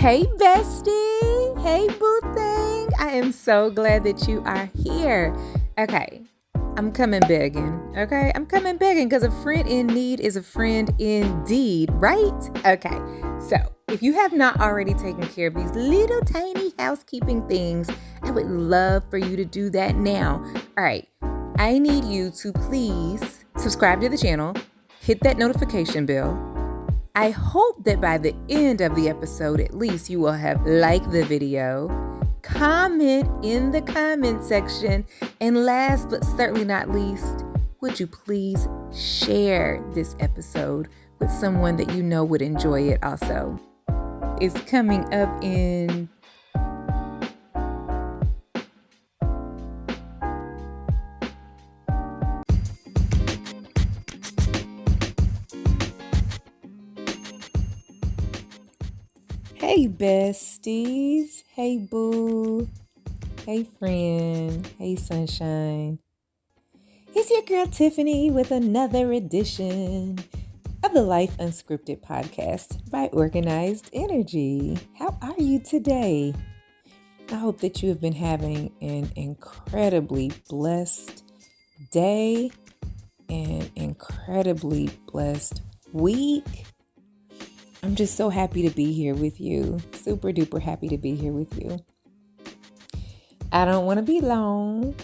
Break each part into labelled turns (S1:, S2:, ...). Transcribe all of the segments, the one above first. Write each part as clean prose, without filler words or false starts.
S1: Hey bestie, hey boo thing. I am so glad that you are here. Okay, I'm coming begging. Okay, I'm coming begging because a friend in need is a friend indeed, right? Okay, so if you have not already taken care of these little tiny housekeeping things, I would love for you to do that now. All right, I need you to please subscribe to the channel, hit that notification bell. I hope that by the end of the episode, at least you will have liked the video, comment in the comment section, and last but certainly not least, would you please share this episode with someone that you know would enjoy it also. It's coming up in Hey besties, hey boo, hey friend, hey sunshine. It's your girl Tiffany with another edition of the Life Unscripted podcast by Organized Energy. How are you today? I hope that you have been having an incredibly blessed day and incredibly blessed week. I'm just so happy to be here with you. Super duper happy to be here with you. I don't want to be long,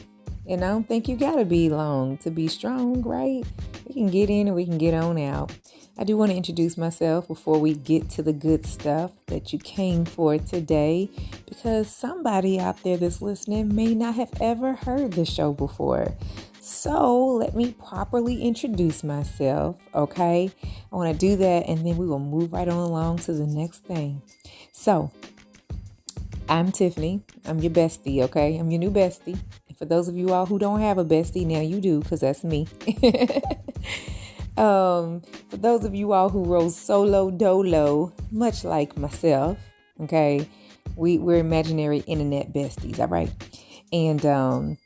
S1: and I don't think you got to be long to be strong, right? We can get in and we can get on out. I do want to introduce myself before we get to the good stuff that you came for today, because somebody out there that's listening may not have ever heard the show before. So let me properly introduce myself, okay? I want to do that, and then we will move right on along to the next thing. So, I'm Tiffany. I'm your bestie, okay? I'm your new bestie. And for those of you all who don't have a bestie, now you do, because that's me. For those of you all who roll solo dolo, much like myself, okay? We're imaginary internet besties, all right? And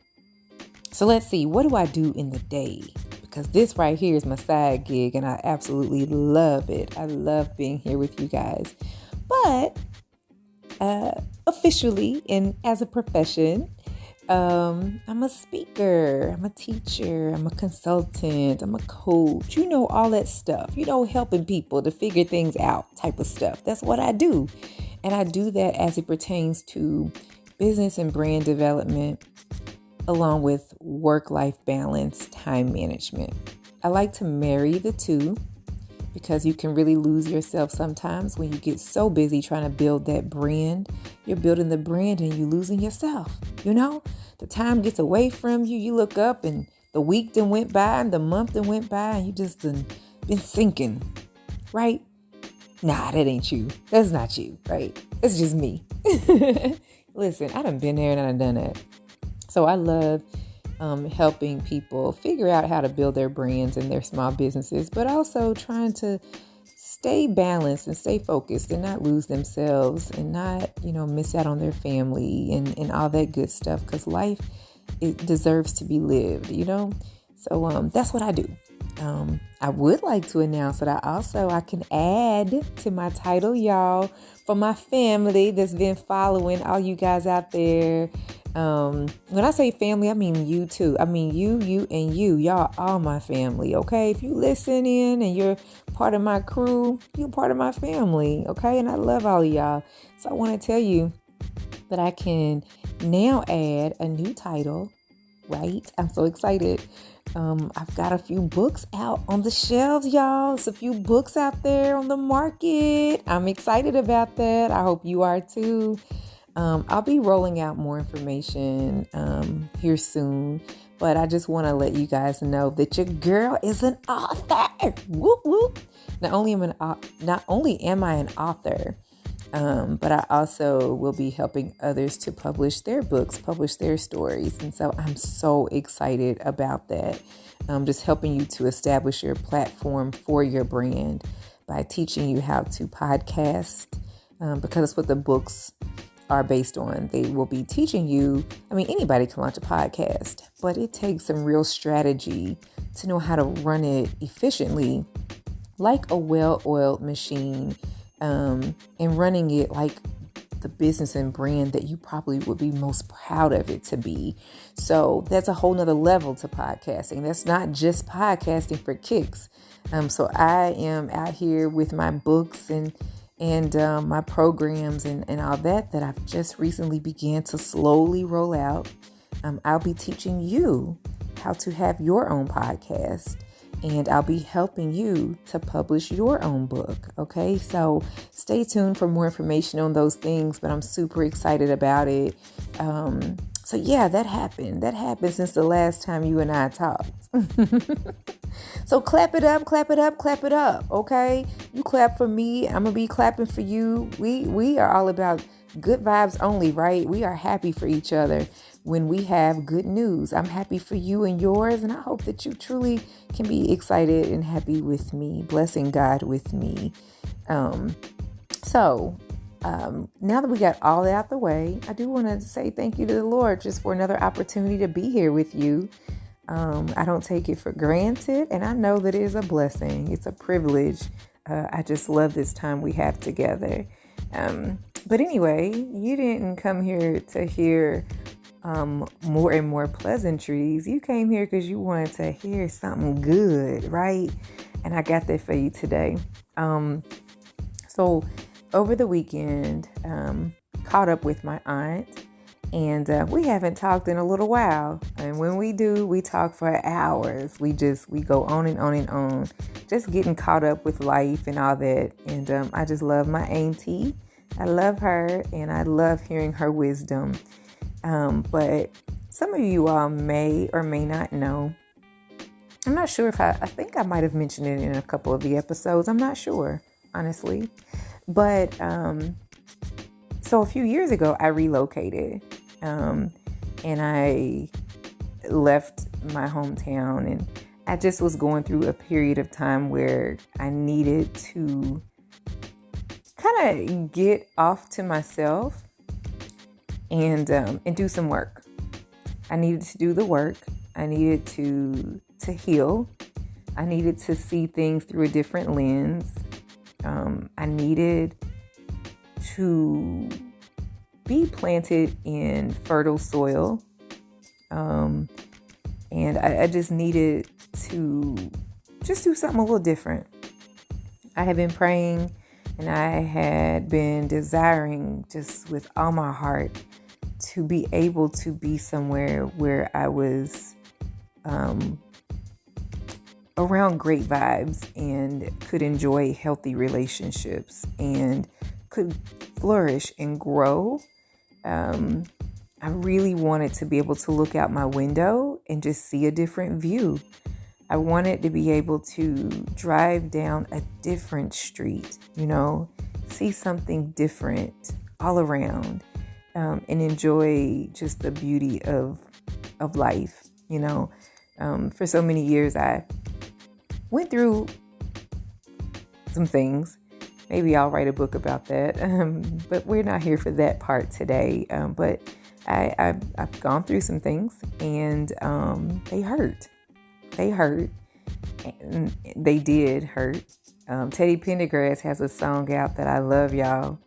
S1: so let's see, what do I do in the day? Because this right here is my side gig and I absolutely love it. I love being here with you guys. But officially and as a profession, I'm a speaker, I'm a teacher, I'm a consultant, I'm a coach, all that stuff, helping people to figure things out type of stuff. That's what I do. And I do that as it pertains to business and brand development, along with work-life balance, time management. I like to marry the two because you can really lose yourself sometimes when you get so busy trying to build that brand. You're building the brand and you're losing yourself. The time gets away from you. You look up and the week done went by and the month done went by and you just been sinking, right? Nah, that ain't you. That's not you, right? It's just me. Listen, I done been there and I done that. So I love helping people figure out how to build their brands and their small businesses, but also trying to stay balanced and stay focused and not lose themselves and not, miss out on their family and all that good stuff, because life, it deserves to be lived, So that's what I do. I would like to announce that I can add to my title, y'all, for my family that's been following, all you guys out there. When I say family, I mean you too. I mean you, and you. Y'all all my family, okay? If you listen in and you're part of my crew, you're part of my family, okay? And I love all of y'all. So I want to tell you that I can now add a new title, right? I'm so excited. I've got a few books out on the shelves, y'all. It's a few books out there on the market. I'm excited about that. I hope you are too. I'll be rolling out more information here soon, but I just want to let you guys know that your girl is an author. Whoop whoop! Not only am I an author, but I also will be helping others to publish their books, publish their stories, and so I'm so excited about that. Just helping you to establish your platform for your brand by teaching you how to podcast, because it's what the books are based on. They will be teaching you, anybody can launch a podcast, but it takes some real strategy to know how to run it efficiently, like a well-oiled machine, and running it like the business and brand that you probably would be most proud of it to be. So that's a whole nother level to podcasting. That's not just podcasting for kicks. So I am out here with my books and my programs and all that I've just recently began to slowly roll out. I'll be teaching you how to have your own podcast, and I'll be helping you to publish your own book. Okay, so stay tuned for more information on those things, but I'm super excited about it. So yeah, that happened. That happened since the last time you and I talked. So clap it up, clap it up, clap it up. Okay, you clap for me, I'm gonna be clapping for you. We are all about good vibes only, right? We are happy for each other when we have good news. I'm happy for you and yours, and I hope that you truly can be excited and happy with me, blessing God with me. So now that we got all that out the way, I do want to say thank you to the Lord just for another opportunity to be here with you. I don't take it for granted, and I know that it is a blessing. It's a privilege. I just love this time we have together. But anyway, you didn't come here to hear more and more pleasantries. You came here because you wanted to hear something good, right? And I got that for you today. So over the weekend, caught up with my aunt, and we haven't talked in a little while. And when we do, we talk for hours. We go on and on and on, just getting caught up with life and all that. And I just love my auntie. I love her, and I love hearing her wisdom. But some of you all may or may not know. I'm not sure if I think I might have mentioned it in a couple of the episodes. I'm not sure, honestly. But so a few years ago, I relocated, and I left my hometown, and I just was going through a period of time where I needed to kind of get off to myself and do some work. I needed to do the work. I needed to heal. I needed to see things through a different lens. I needed to be planted in fertile soil. And I just needed to just do something a little different. I had been praying, and I had been desiring just with all my heart to be able to be somewhere where I was around great vibes and could enjoy healthy relationships and could flourish and grow. I really wanted to be able to look out my window and just see a different view. I wanted to be able to drive down a different street, see something different all around, and enjoy just the beauty of life. For so many years, I went through some things. Maybe I'll write a book about that, but we're not here for that part today. But I've gone through some things, and they hurt. They hurt, and they did hurt. Teddy Pendergrass has a song out that I love, y'all.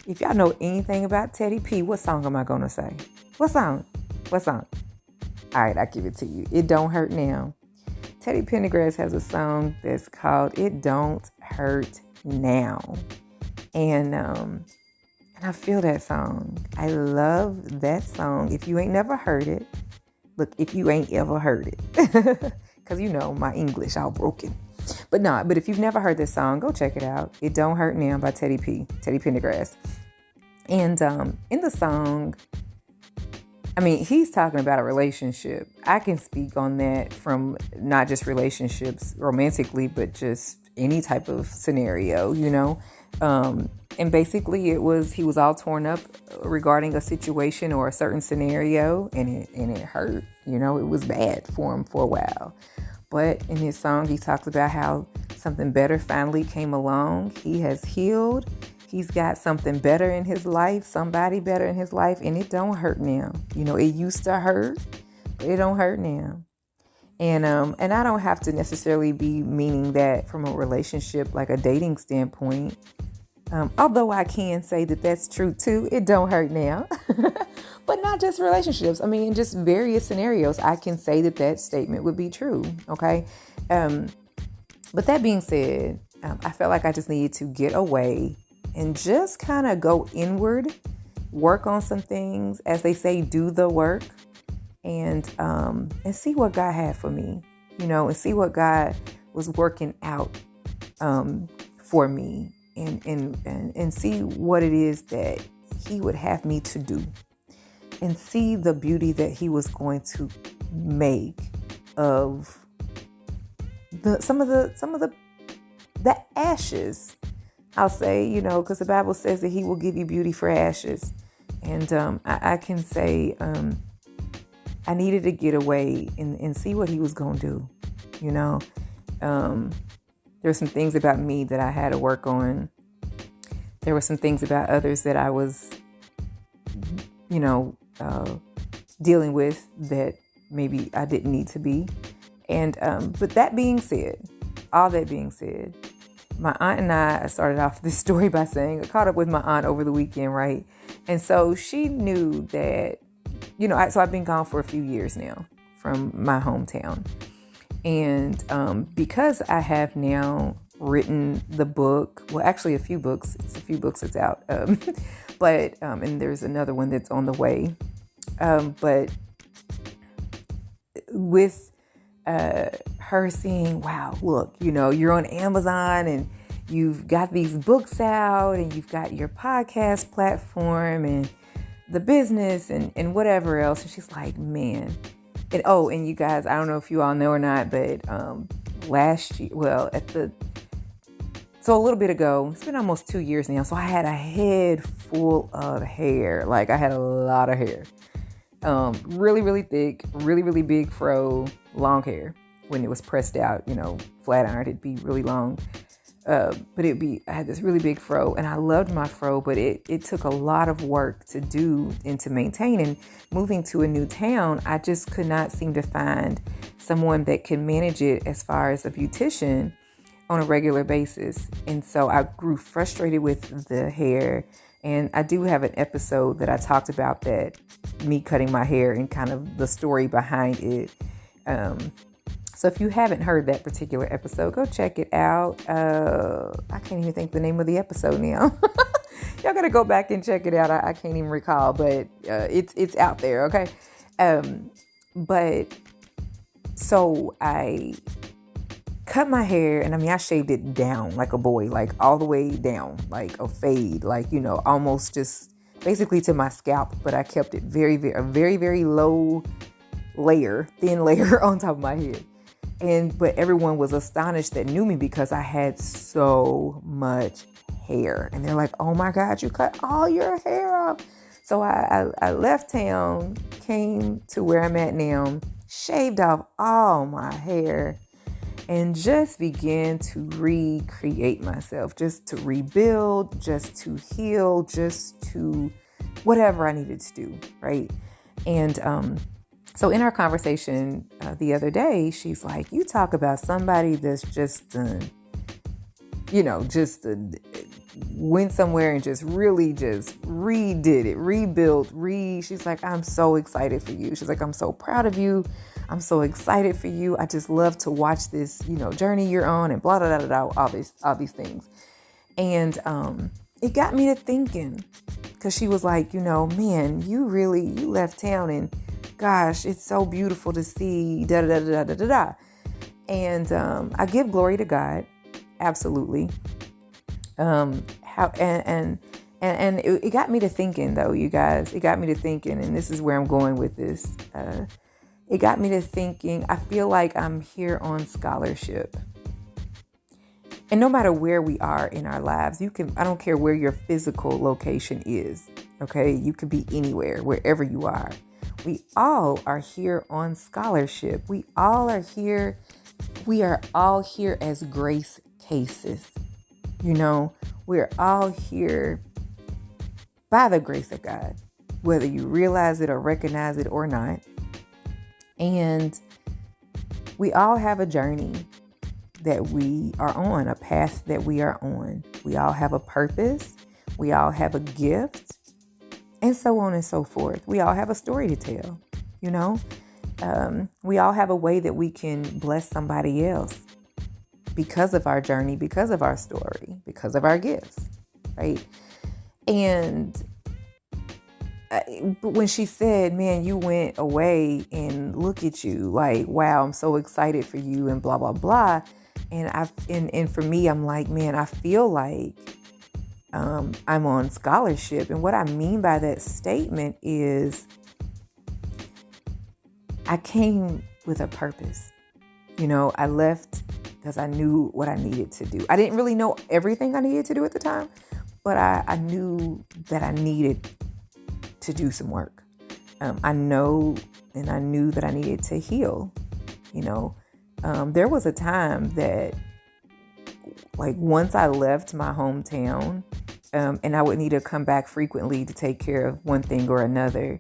S1: If y'all know anything about Teddy P, what song am I going to say? What song? All right, I'll give it to you. It Don't Hurt Now. Teddy Pendergrass has a song that's called It Don't Hurt Now. And I feel that song. I love that song. If you ain't never heard it, look, if you ain't ever heard it, because my English all broken. But if you've never heard this song, go check it out. It Don't Hurt Now by Teddy Pendergrass. And in the song, he's talking about a relationship. I can speak on that from not just relationships romantically, but just any type of scenario, and basically he was all torn up regarding a situation or a certain scenario, and it hurt, it was bad for him for a while. But in his song, he talks about how something better finally came along. He has healed. He's got something better in his life, somebody better in his life, and it don't hurt now. It used to hurt, but it don't hurt now. And I don't have to necessarily be meaning that from a relationship, like a dating standpoint. Although I can say that that's true too. It don't hurt now. But not just relationships. I mean, in just various scenarios, I can say that that statement would be true. Okay. But that being said, I felt like I just needed to get away and just kind of go inward, work on some things, as they say, do the work, and see what God had for me, and see what God was working out for me, and see what it is that He would have me to do, and see the beauty that He was going to make of some of the ashes. I'll say, because the Bible says that He will give you beauty for ashes. And I can say I needed to get away and see what He was going to do. There's some things about me that I had to work on. There were some things about others that I was, dealing with that maybe I didn't need to be. And but all that being said, my aunt and I started off this story by saying I caught up with my aunt over the weekend, right? And so she knew that, so I've been gone for a few years now from my hometown. And because I have now written the book, well, actually a few books that's out. But and there's another one that's on the way. But with her seeing, wow, look, you're on Amazon and you've got these books out and you've got your podcast platform and the business and whatever else. And she's like, man. And you guys, I don't know if you all know or not, but last year, so a little bit ago, it's been almost 2 years now. So I had a head full of hair. Like I had a lot of hair. Really, really thick, really, really big fro, long hair. When it was pressed out, flat ironed, it'd be really long. But I had this really big fro and I loved my fro, but it took a lot of work to do and to maintain. And moving to a new town, I just could not seem to find someone that could manage it as far as a beautician on a regular basis. And so I grew frustrated with the hair. And I do have an episode that I talked about that, me cutting my hair and kind of the story behind it. So if you haven't heard that particular episode, go check it out. I can't even think the name of the episode now. Y'all gotta go back and check it out. I can't even recall, but it's out there, okay? But so I cut my hair, and I shaved it down like a boy, like all the way down, like a fade, like, almost just basically to my scalp, but I kept it very, very, a very, very low thin layer on top of my head. But everyone was astonished that knew me because I had so much hair. And they're like, oh my God, you cut all your hair off. So I left town, came to where I'm at now, shaved off all my hair, and just began to recreate myself, just to rebuild, just to heal, just to whatever I needed to do, right? And so in our conversation the other day, she's like, you talk about somebody that's just went somewhere and just really just redid it, rebuilt, she's like, I'm so excited for you. She's like, I'm so proud of you. I'm so excited for you. I just love to watch this, journey you're on and blah, blah, blah, blah, all these things. And it got me to thinking, because she was like, man, you left town and gosh, it's so beautiful to see da, da, da, da, da, da. And I give glory to God. Absolutely. It got me to thinking, though, you guys. It got me to thinking, and this is where I'm going with this. It got me to thinking, I feel like I'm here on scholarship. And no matter where we are in our lives, I don't care where your physical location is, okay? You could be anywhere, wherever you are. We all are here on scholarship. We are all here as grace cases. We're all here by the grace of God, whether you realize it or recognize it or not. And we all have a journey that we are on, a path that we are on. We all have a purpose. We all have a gift, and so on and so forth. We all have a story to tell, you know. We all have a way that we can bless somebody else because of our journey, because of our story, because of our gifts, right? And but when she said, man, you went away and look at you, like, wow, I'm so excited for you and blah, blah, blah. And for me, I'm like, man, I feel like I'm on scholarship. And what I mean by that statement is I came with a purpose. You know, I left because I knew what I needed to do. I didn't really know everything I needed to do at the time, but I knew that I needed to do some work. I knew that I needed to heal. You know, there was a time that, like, once I left my hometown, and I would need to come back frequently to take care of one thing or another,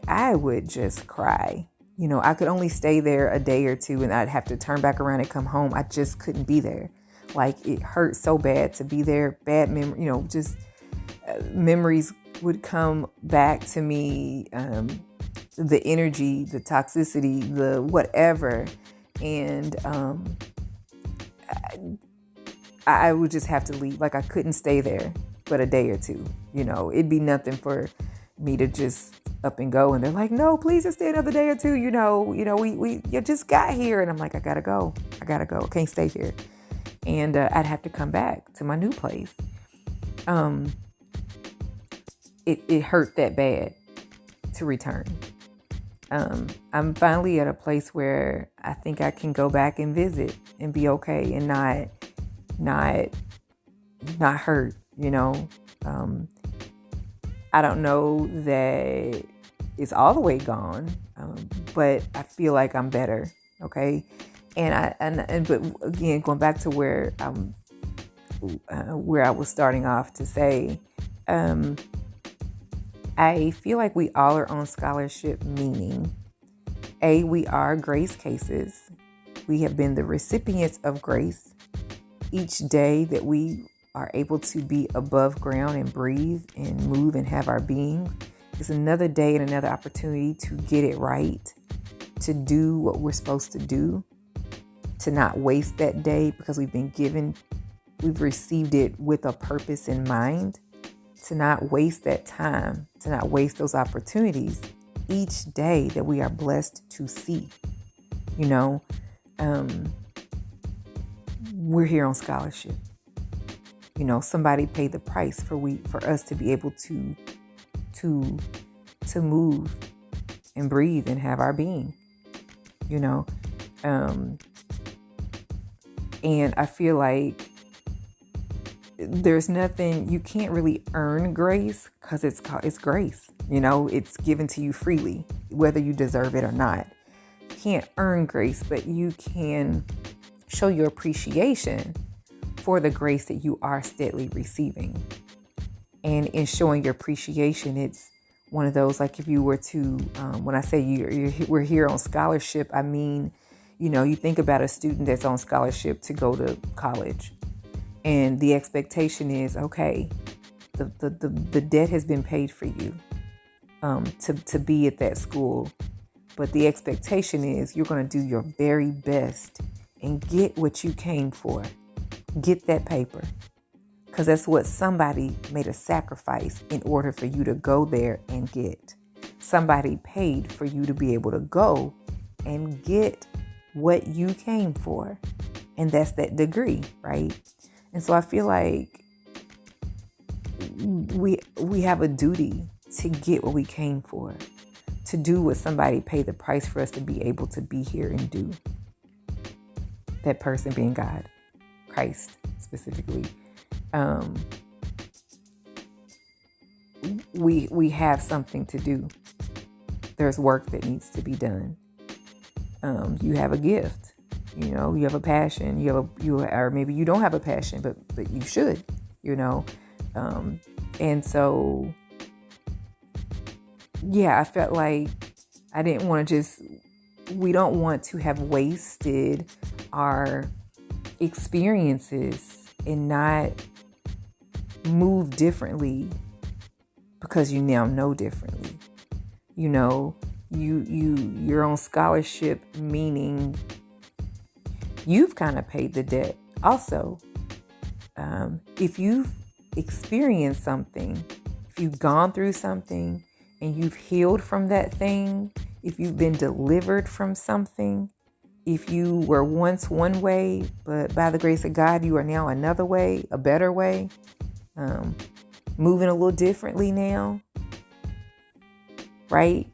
S1: I would just cry. You know, I could only stay there a day or two and I'd have to turn back around and come home. I just couldn't be there. Like, it hurt so bad to be there. Bad memory, you know, just memories would come back to me. The energy, the toxicity, the whatever. And I would just have to leave. Like, I couldn't stay there but a day or two. You know, it'd be nothing for me to just up and go. And they're like, no, please just stay another day or two. You just got here. And I'm like, I gotta go. I can't stay here. And I'd have to come back to my new place. It hurt that bad to return. I'm finally at a place where I think I can go back and visit and be okay and not hurt, you know. I don't know that it's all the way gone, but I feel like I'm better, okay. But again, going back to where I was starting off to say, I feel like we all are on scholarship, meaning, we are grace cases. We have been the recipients of grace. Each day that we are able to be above ground and breathe and move and have our being is another day and another opportunity to get it right, to do what we're supposed to do, to not waste that day because we've received it with a purpose in mind, to not waste that time, to not waste those opportunities each day that we are blessed to see. You know, we're here on scholarship. You know, somebody paid the price for us to be able to move and breathe and have our being, you know. And I feel like there's nothing, you can't really earn grace because it's grace. You know, it's given to you freely, whether you deserve it or not. You can't earn grace, but you can show your appreciation for the grace that you are steadily receiving. And in showing your appreciation, it's one of those, like, if you were to, when I say we're here on scholarship, I mean, you know, you think about a student that's on scholarship to go to college, and the expectation is, okay, the debt has been paid for you to be at that school, but the expectation is you're going to do your very best and get what you came for. Get that paper, because that's what somebody made a sacrifice in order for you to go there and get. Somebody paid for you to be able to go and get what you came for, and that's that degree, right? And so I feel like we have a duty to get what we came for, to do what somebody paid the price for us to be able to be here and do. That person being God. Christ specifically. We have something to do. There's work that needs to be done. You have a gift, you know, you have a passion, or maybe you don't have a passion, but you should, you know. And so, yeah, I felt like we don't want to have wasted our experiences and not move differently because you now know differently. You know, you're on scholarship, meaning you've kind of paid the debt. Also, if you've experienced something, if you've gone through something and you've healed from that thing, if you've been delivered from something, if you were once one way, but by the grace of God, you are now another way, a better way, moving a little differently now, right?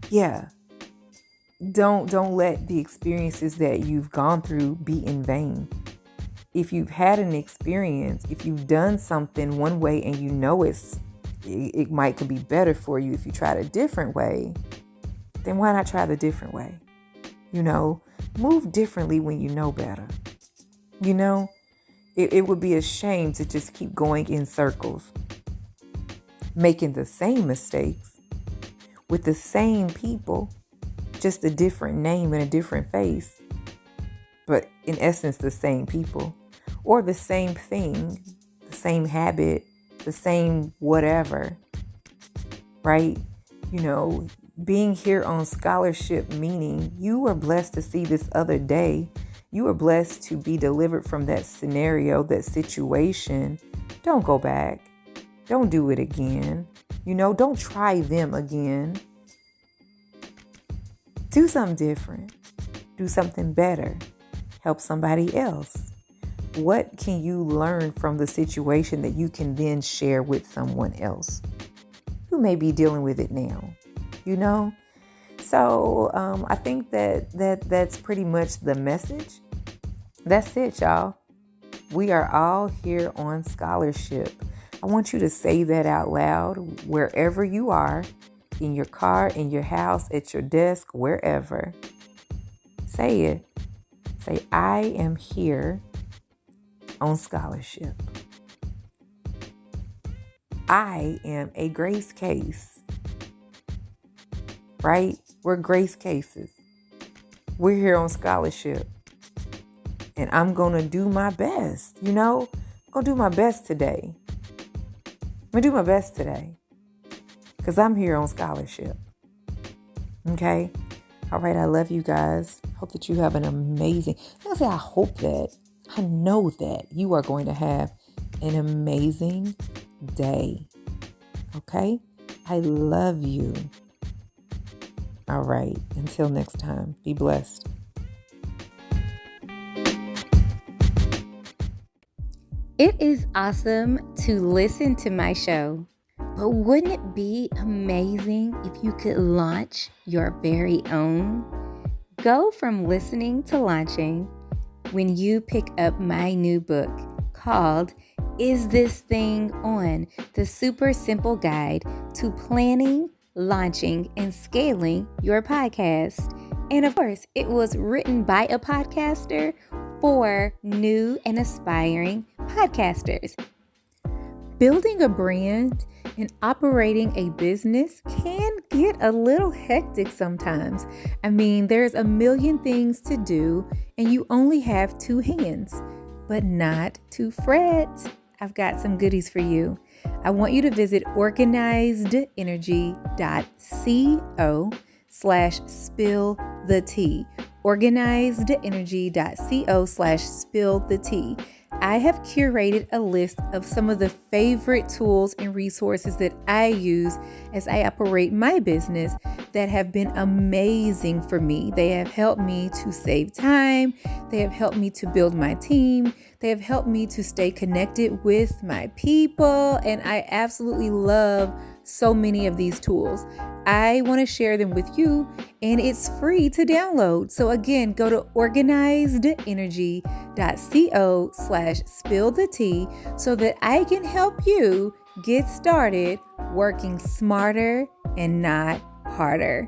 S1: Yeah. Don't let the experiences that you've gone through be in vain. If you've had an experience, if you've done something one way and you know it might could be better for you if you tried a different way, then why not try the different way? You know, move differently when you know better. You know, it would be a shame to just keep going in circles, making the same mistakes with the same people, just a different name and a different face, but in essence, the same people, or the same thing, the same habit, the same whatever, right? You know, being here on scholarship, meaning you were blessed to see this other day. You were blessed to be delivered from that scenario, that situation. Don't go back. Don't do it again. You know, don't try them again. Do something different. Do something better. Help somebody else. What can you learn from the situation that you can then share with someone else who may be dealing with it now? You know? So I think that's pretty much the message. That's it, y'all. We are all here on scholarship. I want you to say that out loud wherever you are, in your car, in your house, at your desk, wherever. Say it. Say, I am here on scholarship. I am a grace case. Right? We're grace cases. We're here on scholarship. And I'm going to do my best. You know, I'm going to do my best today. I'm going to do my best today. Because I'm here on scholarship. Okay? All right. I love you guys. Hope that you have an amazing, I hope that, I know that you are going to have an amazing day. Okay? I love you. All right. Until next time, be blessed.
S2: It is awesome to listen to my show, but wouldn't it be amazing if you could launch your very own? Go from listening to launching when you pick up my new book called Is This Thing On? The Super Simple Guide to Planning, Launching, and Scaling Your Podcast. And of course, it was written by a podcaster for new and aspiring podcasters. Building a brand and operating a business can get a little hectic sometimes. I mean, there's a million things to do and you only have 2 hands, but not to fret. I've got some goodies for you. I want you to visit organizedenergy.co/spill the tea. organizedenergy.co/spill the tea. I have curated a list of some of the favorite tools and resources that I use as I operate my business that have been amazing for me. They have helped me to save time. They have helped me to build my team. They have helped me to stay connected with my people. And I absolutely love so many of these tools. I want to share them with you, and it's free to download. So again, go to organizedenergy.co/spill the tea so that I can help you get started working smarter and not harder.